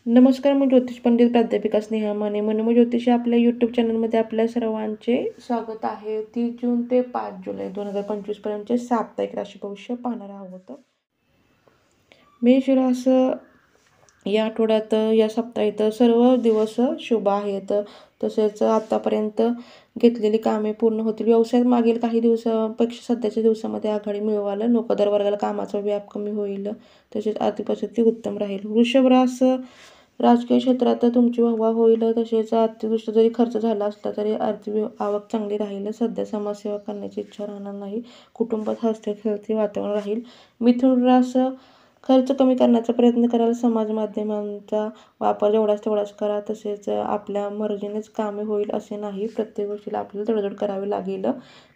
नमस्कार, मी ज्योतिष पंडित प्राध्यापिका स्नेहा माने. मनोमय ज्योतिष या आपल्या यूट्यूब चॅनलमध्ये आपल्या सर्वांचे स्वागत आहे. 30 जून ते 5 जुलै 2025 पर्यंतचे साप्ताहिक राशी भविष्य पाहणार आहोत. मेष रास या आठवड्यात या सप्ताहात सर्व दिवस शुभ आहेत. तसेच आतापर्यंत घेतलेली कामे पूर्ण होतील. व्यवसायात मागील काही दिवसापेक्षा सध्याच्या दिवसामध्ये आघाडी मिळवाल. नोकरदार वर्गाला कामाचा व्याप कमी होईल. तसेच आर्थिक परिस्थिती उत्तम राहील. वृषभ रास राजकीय क्षेत्रात तुमची वाहवा होईल. तसेच आर्थिकदृष्ट्या जरी खर्च झाला असला तरी आर्थिक आवक चांगली राहील. सध्या समाजसेवा करण्याची इच्छा राहणार नाही. कुटुंबात हसते वातावरण राहील. मिथुन रास खर्च कमी करण्याचा प्रयत्न कराल. समाज माध्यमांचा वापर जेवढाच तेवढाच करा. तसेच आपल्या मर्जीनेच कामे होईल असे नाही. प्रत्येक गोष्टीला आपल्याला तडजोड करावी लागेल.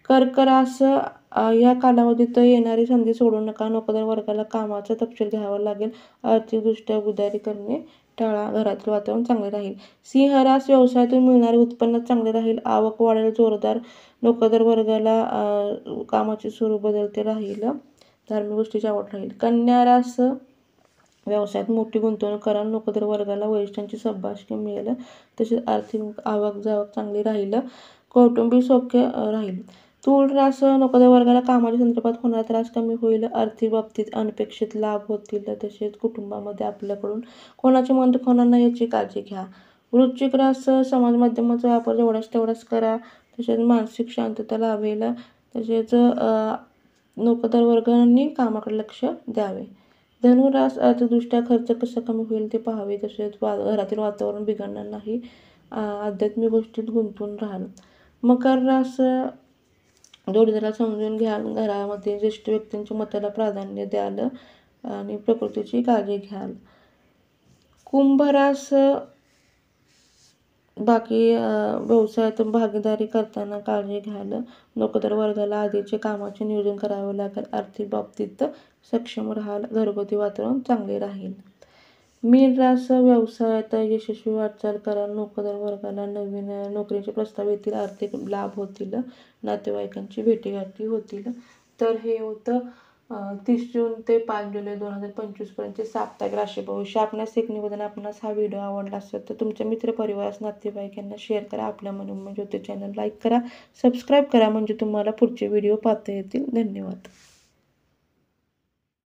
कर्क रास या कालावधीत येणारी संधी सोडू नका. नोकरदार वर्गाला कामाचा तपशील घ्यावा लागेल. आर्थिकदृष्ट्या उदारी करणे टाळा. घरातील वातावरण चांगले राहील. सिंह रास व्यवसायातून मिळणारे उत्पन्न चांगले राहील. आवक वाढेल जोरदार. नोकरदार वर्गाला कामाचे स्वरूप बदलते राहील. धार्मिक गोष्टीची आवड राहील. कन्या रास व्यवसायात मोठी गुंतवणूक कराल. नोकरदार वर्गाला वरिष्ठांची शाबासकी मिळेल. तसेच आर्थिक आवक जावक चांगली राहील. कौटुंबिक सौख्य राहील. तुळ रास नोकरदार वर्गाला कामाच्या संदर्भात होणारा त्रास कमी होईल. आर्थिक बाबतीत अनपेक्षित लाभ होतील. तसेच कुटुंबामध्ये आपल्याकडून कोणाचे मन दुखवणार नाही याची काळजी घ्या. वृश्चिक रास समाज माध्यमाचा वापर जेवढाच तेवढाच करा. तसेच मानसिक शांतता लाभेल. तसेच नोकरदार वर्गांनी कामाकडे लक्ष द्यावे. धनुरास आर्थिकदृष्ट्या खर्च कसा कमी होईल ते पाहावे. तसेच घरातील वातावरण बिघडणार नाही. आध्यात्मिक गोष्टीत गुंतून राहाल. मकर रास जोडीदाराला समजून घ्याल. घरामध्ये ज्येष्ठ व्यक्तींच्या मताला प्राधान्य द्याल आणि प्रकृतीची काळजी घ्याल. कुंभ रास बाकी व्यवसायात भागीदारी करताना काळजी घ्याल. नोकरदार वर्गाला आधीचे कामाचे नियोजन करावे लागेल. आर्थिक बाबतीत सक्षम राहाल. घरगुती वातावरण चांगले राहील. मीन रास व्यवसायात यशस्वी वाटचाल कराल. नोकरदार वर्गाला नवीन नोकरीचे प्रस्ताव येतील. आर्थिक लाभ होतील. नातेवाईकांची भेटीगाठी होतील. तर हे होतं 30 जून ते 5 जुलै 2025 पर्यंतचे साप्ताहिक राशी भविष्य. आपणास एक निवेदन, आपणास हा व्हिडिओ आवडला असेल तर तुमच्या मित्रपरिवारास नातेवाईक यांना शेअर करा. आपल्या मनोमय ज्योतिष चॅनल लाईक करा, सबस्क्राईब करा म्हणजे तुम्हाला पुढचे व्हिडिओ पाहता येतील. धन्यवाद.